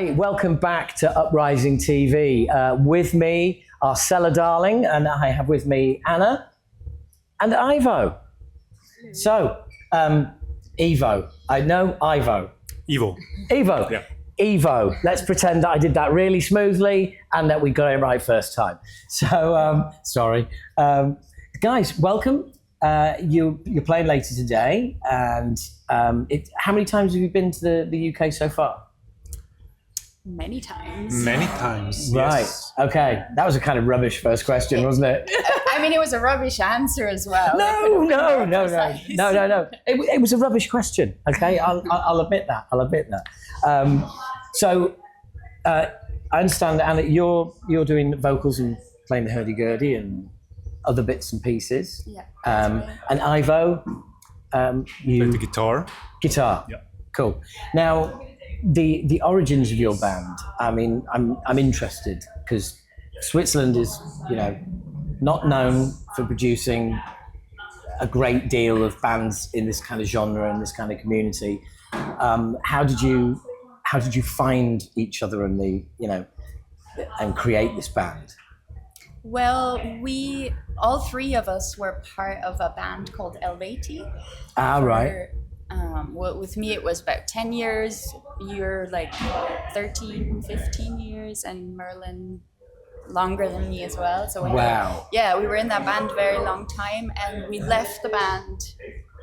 Hi, welcome back to Uprising TV. With me are Cellar Darling, and I have with me Anna and Ivo. So, Evo. I know Ivo. Evo. Evo. Yeah. Evo. Let's pretend that I did that really smoothly and that we got it right first time. So, sorry. Guys, welcome. You're playing later today, and how many times have you been to the UK so far? Many times. Many times. Right. Yes. Okay. That was a kind of rubbish first question, wasn't it? I mean, it was a rubbish answer as well. No. It was a rubbish question. Okay, I'll admit that. So I understand that, Anna, you're doing vocals and playing the hurdy-gurdy and other bits and pieces. Yeah. And Ivo, you Play the guitar. guitar. Yeah. Cool. Now, the origins of your band. I mean, I'm interested because Switzerland is, not known for producing a great deal of bands in this kind of genre and this kind of community. How did you find each other and and create this band? Well, all three of us were part of a band called Eluviete. Right. Well, with me, it was about 10 years. You're like 13, 15 years, and Merlin longer than me as well. So Wow. we were in that band a very long time, and we left the band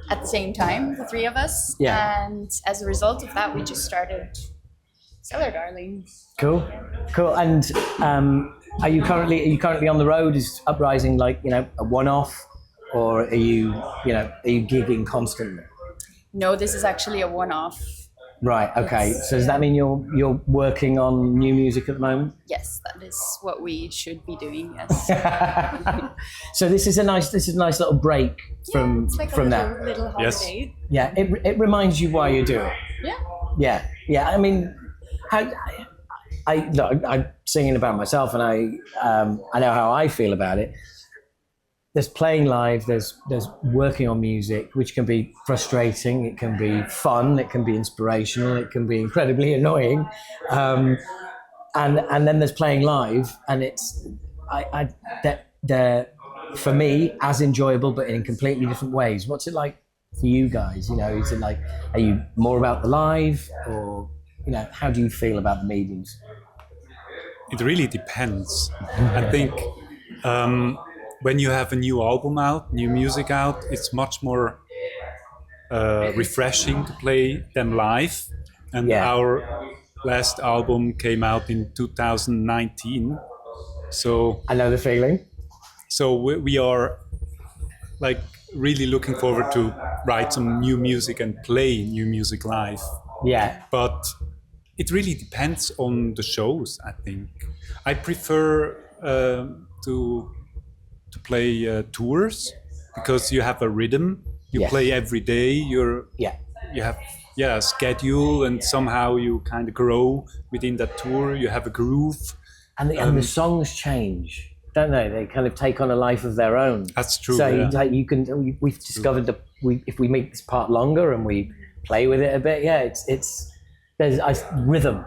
at the same time, the three of us. Yeah. And as a result of that, we just started Cellar Darling. Cool. And are you currently on the road? Is Uprising a one-off, or are you gigging constantly? No, this is actually a one-off. Right. Okay. Yes. So does that mean you're working on new music at the moment? Yes, that is what we should be doing. Yes. So this is a nice little break from it's like from a that. little holiday. Yeah. It reminds you why you do it. Yeah. Yeah. I mean, I'm singing about myself, and I know how I feel about it. There's playing live, there's working on music, which can be frustrating, it can be fun, it can be inspirational, it can be incredibly annoying. And then there's playing live, and they're for me as enjoyable, but in completely different ways. What's it like for you guys? Is it like, are you more about the live, or how do you feel about the mediums? It really depends. I think when you have a new album out, new music out, it's much more refreshing to play them live. And our last album came out in 2019. So I know the feeling. So we are like really looking forward to write some new music and play new music live. Yeah. But it really depends on the shows, I think. I prefer to play tours, because you have a rhythm. You play every day. You have a schedule, and somehow you kind of grow within that tour. You have a groove, and the songs change, don't they? They kind of take on a life of their own. That's true. So we've discovered that if we make this part longer and we play with it a bit, there's rhythm.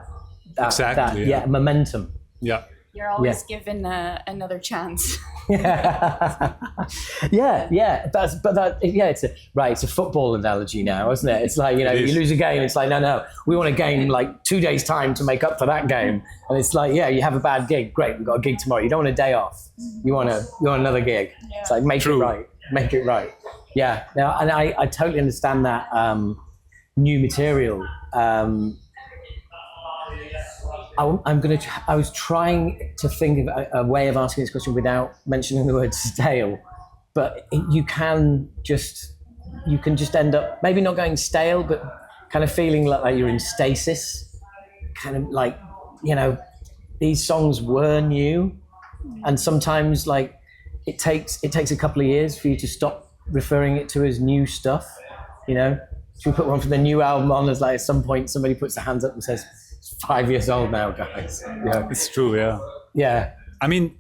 Exactly. Momentum. Yeah. You're always given another chance. It's a football analogy now, isn't it? It's like, you lose a game, it's like, no, we want a game like 2 days time to make up for that game. And it's like, you have a bad gig, great, we've got a gig tomorrow. You don't want a day off. You want another gig. Yeah. It's like, make it right. Yeah. Now, and I totally understand that new material. I was trying to think of a way of asking this question without mentioning the word stale, but you can just end up maybe not going stale, but kind of feeling like you're in stasis, kind of like, these songs were new, and sometimes like it takes a couple of years for you to stop referring it to as new stuff. Should we put one from the new album on as like at some point somebody puts their hands up and says, 5 years old now, guys. It's true. Yeah. I mean,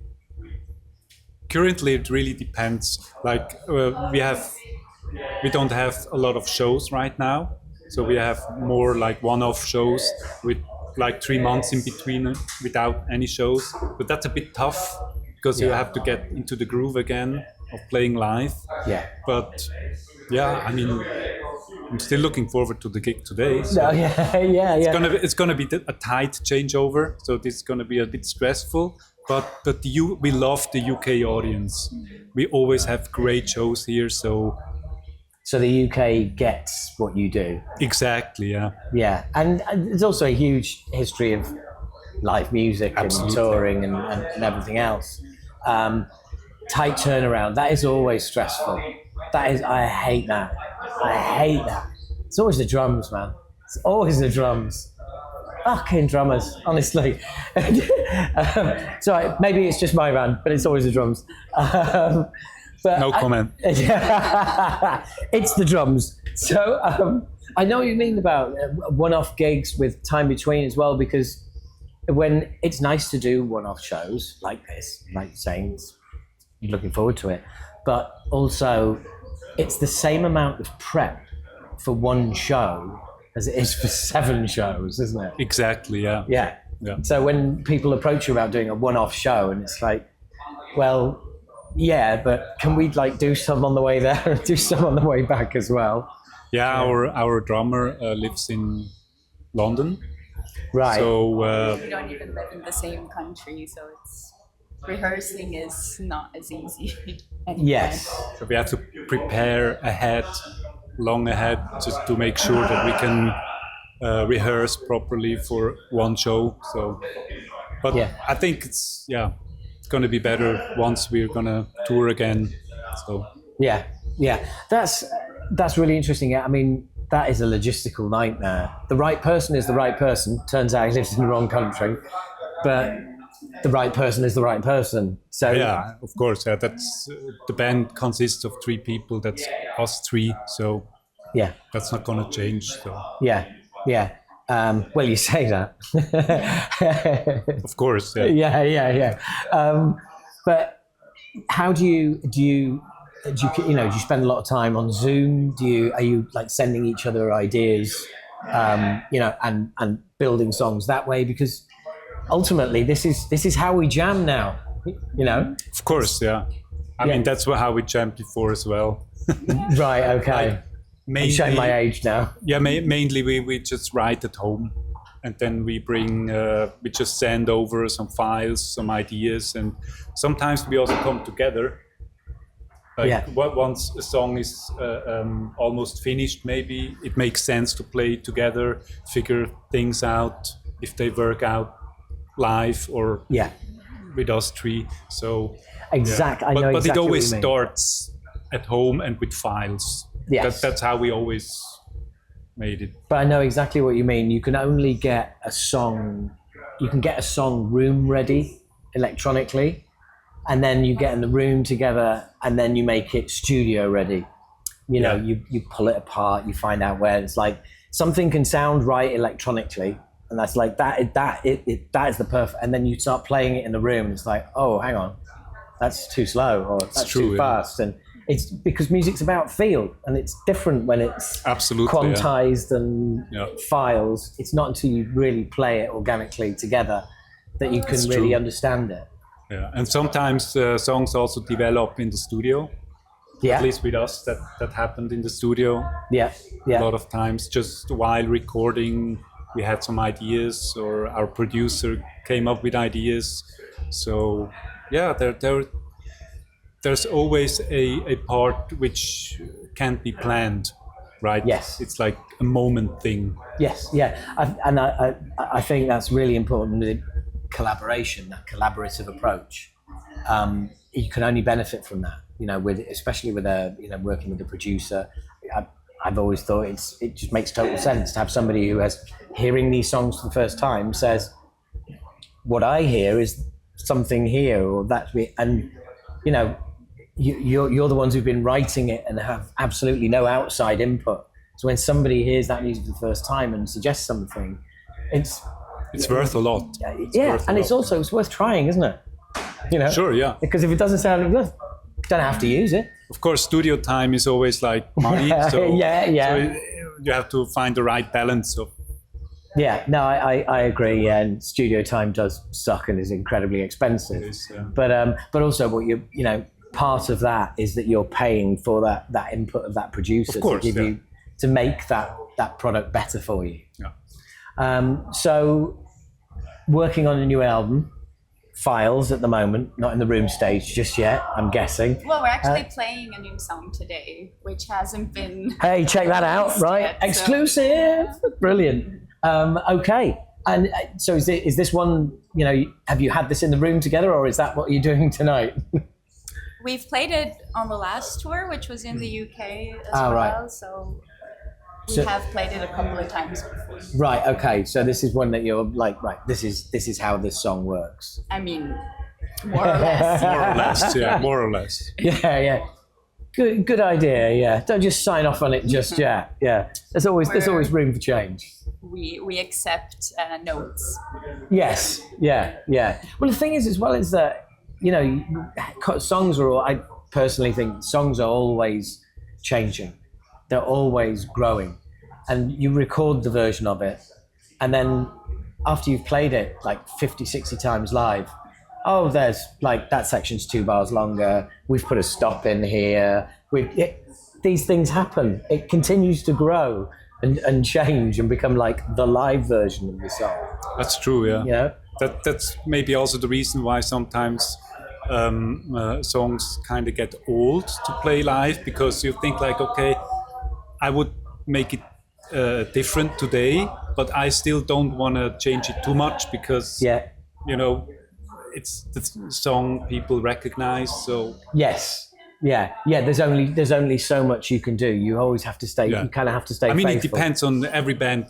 currently it really depends. Like we don't have a lot of shows right now, so we have more like one-off shows with like 3 months in between without any shows. But that's a bit tough because you have to get into the groove again of playing live. Yeah. But yeah, I mean, I'm still looking forward to the gig today. So No, yeah. it's gonna be a tight changeover, so this is gonna be a bit stressful. But we love the UK audience. We always have great shows here, so the UK gets what you do. exactly, yeah. Yeah, and there's also a huge history of live music Absolutely. and touring and everything else. Tight turnaround, that is always stressful. I hate that. It's always the drums, man. It's always the drums. Fucking drummers, honestly. Sorry, maybe it's just my band, but it's always the drums. But No comment. It's the drums. So I know what you mean about one-off gigs with time between as well, because when it's nice to do one-off shows like this, like saying, looking forward to it, but also it's the same amount of prep for one show as it is for 7 shows, isn't it? Exactly, yeah. Yeah. So when people approach you about doing a one-off show, and it's like, well, yeah, but can we like do some on the way there and do some on the way back as well? Yeah, our drummer lives in London. Right. So We don't even live in the same country, so rehearsing is not as easy. anymore. Yes. so we have to prepare long ahead, just to make sure that we can rehearse properly for one show. So, but Yeah. I think it's going to be better once we're going to tour again. So Yeah. That's really interesting. I mean, that is a logistical nightmare. The right person is the right person. Turns out he lives in the wrong country, but the right person is the right person. So yeah, of course, that's the band consists of 3 people. That's us 3. So yeah, that's not going to change. So yeah. Well, you say that. of course, yeah. Yeah. But how do you spend a lot of time on Zoom? Are you like sending each other ideas, and building songs that way? Because ultimately, this is how we jam now. Of course, yeah. I mean, that's how we jammed before as well. Right. Okay. I'm showing my age now. Yeah, mainly we just write at home, and then we just send over some files, some ideas, and sometimes we also come together. Once a song is almost finished, maybe it makes sense to play together, figure things out if they work out live or with us 3. So exactly, yeah. But it always what you mean. starts at home and with files. Yes. That's how we always made it. But I know exactly what you mean. You can only get a song room ready electronically, and then you get in the room together, and then you make it studio ready. You pull it apart, you find out where it's like something can sound right electronically, and that's like that is the perfect. And then you start playing it in the room, and it's like, oh, hang on, that's too slow, or that's too fast, and it's because music's about feel, and it's different when it's absolutely quantized and files. It's not until you really play it organically together that you can really understand it. Yeah, and sometimes songs also develop in the studio. Yeah. At least with us, that happened in the studio. Yeah. A lot of times, just while recording, we had some ideas, or our producer came up with ideas. So yeah, there's always a part which can't be planned, right? Yes. It's like a moment thing. Yes, yeah. I think that's really important with collaboration, that collaborative approach. You can only benefit from that, especially with working with a producer. I've always thought it just makes total sense to have somebody who has hearing these songs for the first time says, what I hear is something here, or that's me. And, you're the ones who've been writing it and have absolutely no outside input. So when somebody hears that music for the first time and suggests something, it's worth a lot. It's worth trying, isn't it? Sure, yeah. Because if it doesn't sound good, you don't have to use it. Of course, studio time is always like money. So, yeah. So you have to find the right balance of Yeah, no, I agree. Yeah, and studio time does suck and is incredibly expensive. It is, yeah. But also what part of that is that you're paying for that input of that producer Of course, to give you to make that product better for you. Yeah. So working on a new album, Files at the moment, not in the room stage just yet, I'm guessing. Well, we're actually playing a new song today, which hasn't been. Hey, check that out, right? Yet, so- Exclusive, brilliant. Okay, and so is this one? Have you had this in the room together, or is that what you're doing tonight? We've played it on the last tour, which was in the UK as well. Right. So we have played it a couple of times before. Right. Okay. So this is one that you're like, right. This is how this song works. I mean, more or less. More or less, yeah, more or less. Yeah. Good idea. Yeah. Don't just sign off on it just yet. Yeah. There's always room for change. We accept notes. Yes. Yeah. Well, the thing is, as well, is that songs are. I personally think songs are always changing. They're always growing, and you record the version of it, and then after you've played it like 50, 60 times live, there's like that section's 2 bars longer. We've put a stop in here. These things happen. It continues to grow and change and become like the live version of the song. That's true, yeah. Yeah. That's maybe also the reason why sometimes songs kind of get old to play live, because you think like, okay, I would make it different today, but I still don't want to change it too much because it's the song people recognize. So yes. Yeah. There's only so much you can do. You always have to stay. Yeah. You kind of have to stay. I mean, faithful. It depends on every band.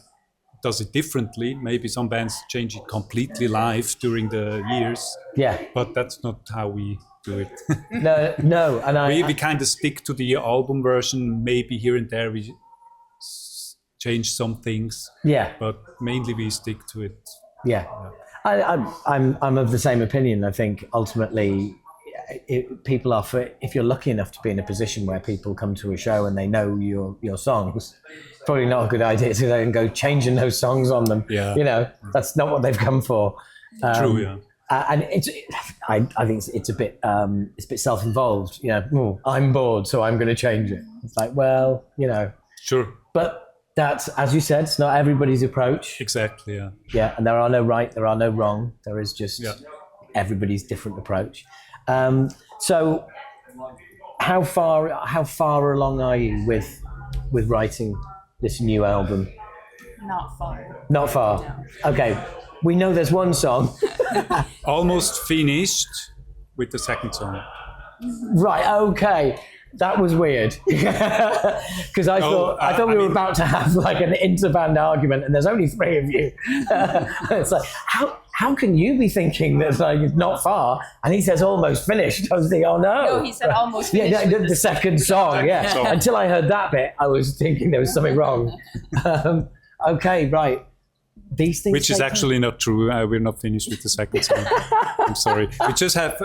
Does it differently. Maybe some bands change it completely live during the years. Yeah. But that's not how we do it. No, and we kind of stick to the album version. Maybe here and there we change some things. Yeah. But mainly we stick to it. Yeah. I'm of the same opinion. I think ultimately, people are if you're lucky enough to be in a position where people come to a show and they know your songs, it's probably not a good idea to then go changing those songs on them. Yeah. That's not what they've come for. True. Yeah. And I think it's a bit self-involved. I'm bored, so I'm going to change it. It's like, well, Sure. But that's, as you said, it's not everybody's approach. Exactly. Yeah. Yeah, and there are no right, there are no wrong. There is just everybody's different approach. So, how far along are you with writing this new album? Not far. Not far. No. Okay, we know there's one song. Almost finished with the second song. Right. Okay. That was weird because I thought we were about to have like an interband argument, and there's only 3 of you. It's like how can you be thinking that like it's not far? And he says almost finished. I was thinking, oh no. No, he said almost finished. Yeah, the second song. Yeah. So, until I heard that bit, I was thinking there was something wrong. Okay, right. These things. Which is actually not true. We're not finished with the second song. I'm sorry. We just have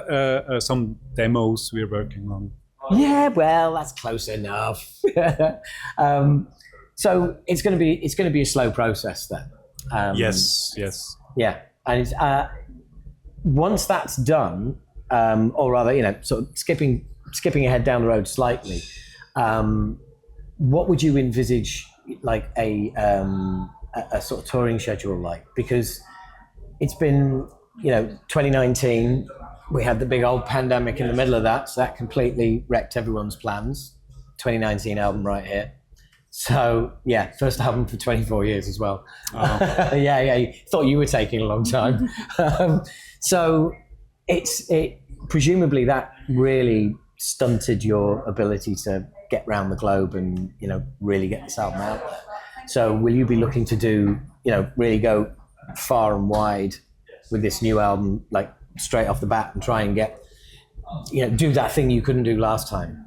some demos we're working on. Yeah, well, that's close enough. So it's going to be a slow process then. Yes. Yeah, and it's, once that's done, or rather, sort of skipping ahead down the road slightly, what would you envisage like a sort of touring schedule like? Because it's been 2019. We had the big old pandemic in the middle of that, so that completely wrecked everyone's plans. 2019 album right here. So yeah, first album for 24 years as well. Oh. Yeah. Thought you were taking a long time. So it presumably that really stunted your ability to get around the globe and really get this album out there. So will you be looking to do really go far and wide with this new album, like straight off the bat, and try and get do that thing you couldn't do last time?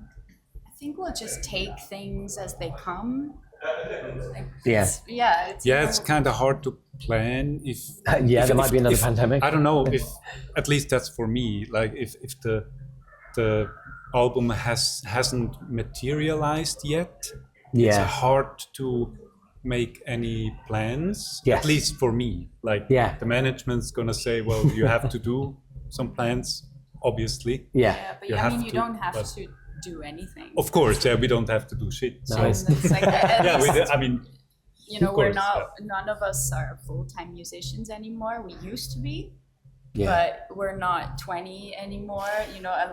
I think we'll just take things as they come. It's kind of hard to plan if there might be another pandemic. I don't know if, at least that's for me, like if the album hasn't materialized yet. It's hard to make any plans. Yes. At least for me, like the management's gonna say, well, you have to do some plans, obviously. Yeah. But you don't have to do anything. Of course, we don't have to do shit. No, So. It's like, I mean, we're not. None of us are full-time musicians anymore. We used to be, but we're not 20 anymore.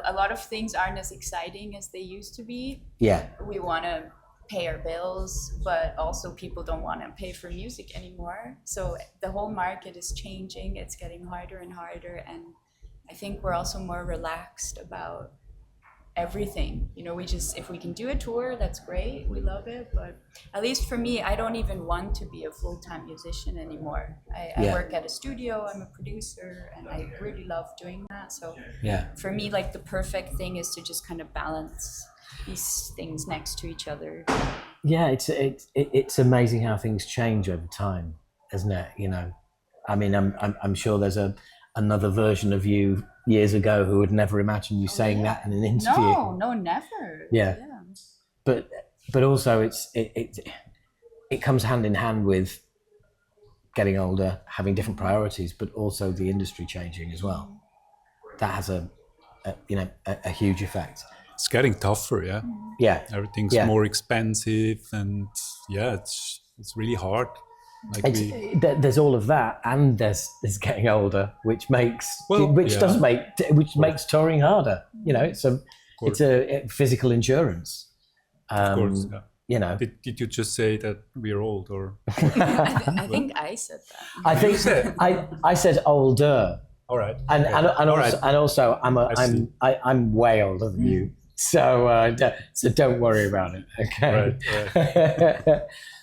A lot of things aren't as exciting as they used to be. Yeah. We want to pay our bills, but also people don't want to pay for music anymore. So the whole market is changing. It's getting harder and harder, and I think we're also more relaxed about everything. If we can do a tour, that's great. We love it. But at least for me, I don't even want to be a full-time musician anymore. I work at a studio. I'm a producer, and I really love doing that. So for me, like, the perfect thing is to just kind of balance these things next to each other. Yeah, it's amazing how things change over time, isn't it? I mean, I'm sure there's another version of you years ago who would never imagine you saying that in an interview. No, never. Yeah. But also it comes hand in hand with getting older, having different priorities, but also the industry changing as well. That has a huge effect. It's getting tougher, yeah. Yeah. Everything's more expensive, and it's really hard. Like there's all of that, and there's getting older, which makes touring harder. It's a physical endurance. Of course, yeah. Did you just say that we're old, or? I think I said that. I think I said older. All right. And also I'm way older than you, so don't worry about it. Okay. Right.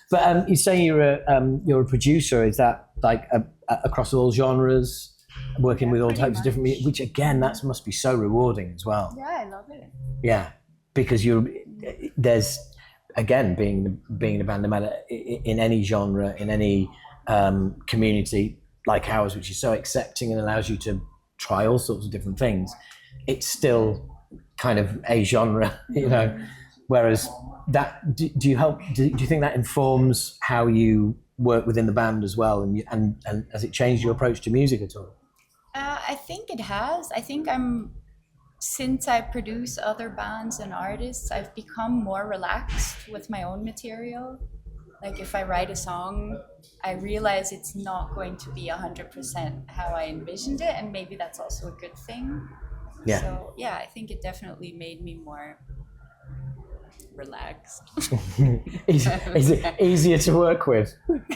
But you say you're a producer. Is that like across all genres, working with all types of different music? Which again, that must be so rewarding as well. Yeah, I love it. Yeah, because there's again being in a band, no matter in any genre, in any community like ours, which is so accepting and allows you to try all sorts of different things. It's still kind of a genre, Whereas that, do you think that informs how you work within the band as well, and has it changed your approach to music at all? I think it has. I think since I produce other bands and artists, I've become more relaxed with my own material. Like, if I write a song, I realize it's not going to be 100% how I envisioned it, and maybe that's also a good thing. Yeah. So I think it definitely made me more relaxed. Is it easier to work with?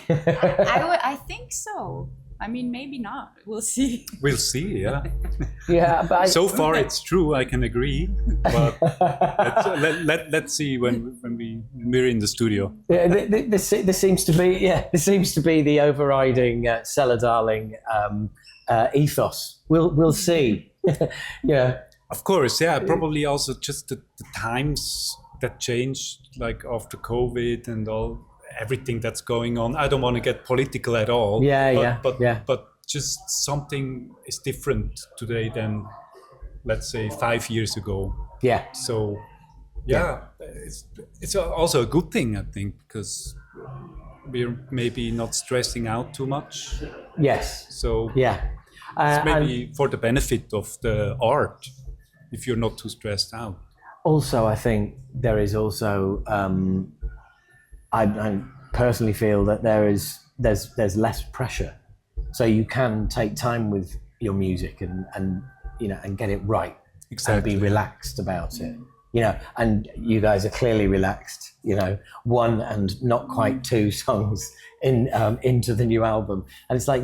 I think so. I mean, maybe not. We'll see. We'll see, yeah. Yeah, but so far it's true. I can agree, but let's see when we're in the studio. This seems to be the overriding Cellar Darling ethos. We'll see. Of course, yeah. Probably also just the times that changed, like after COVID and everything that's going on. I don't want to get political at all. But just something is different today than, let's say, 5 years ago. Yeah. So, it's also a good thing, I think, because we're maybe not stressing out too much. Yes. So it's maybe for the benefit of the art, if you're not too stressed out. Also, I think there is also, I personally feel that there's less pressure, so you can take time with your music and get it right. Exactly. And be relaxed about it. And you guys are clearly relaxed. One and not quite two songs into the new album, and it's like,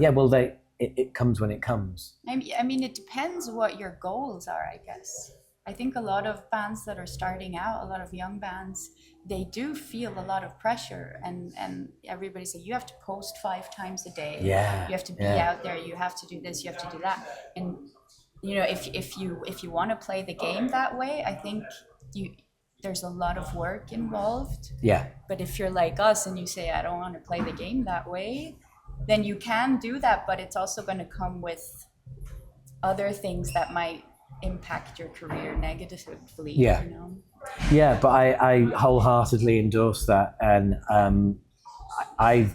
it comes when it comes. I mean, it depends what your goals are, I guess. I think a lot of bands that are starting out, a lot of young bands, they do feel a lot of pressure, and everybody says you have to post 5 times a day. Yeah. You have to be out there. You have to do this. You have to do that. And if you want to play the game that way, I think there's a lot of work involved. Yeah. But if you're like us and you say I don't want to play the game that way, then you can do that, but it's also going to come with other things that might impact your career negatively. Yeah, but I wholeheartedly endorse that, and I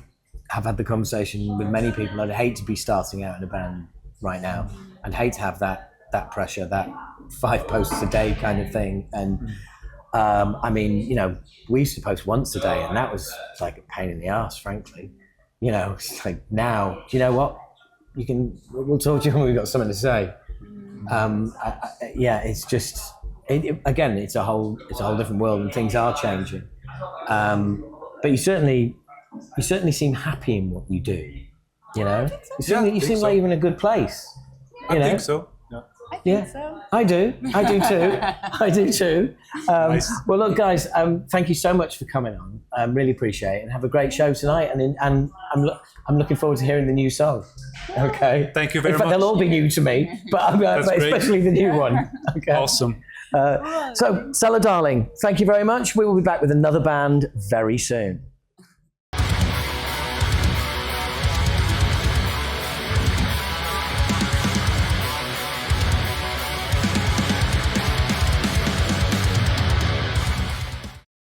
have had the conversation with many people. I'd hate to be starting out in a band right now. I'd hate to have that pressure, that 5 posts a day kind of thing. And I mean, you know, we used to post once a day, and that was like a pain in the ass, frankly. You know, it's like now, do you know what? We'll talk to you when we've got something to say. Yeah, it's just, again, it's a whole different world, and things are changing. But you certainly seem happy in what you do. You know, you seem like you're in a good place. I think so. Yeah. So. I do too. I do too. Nice. Well, look, guys, thank you so much for coming on. Really appreciate it, and have a great show tonight. And I'm looking forward to hearing the new song. Okay. Thank you very In fact, much. they'll all be new to me, but especially the new one. Okay. Awesome. So, Cellar Darling, thank you very much. We will be back with another band very soon.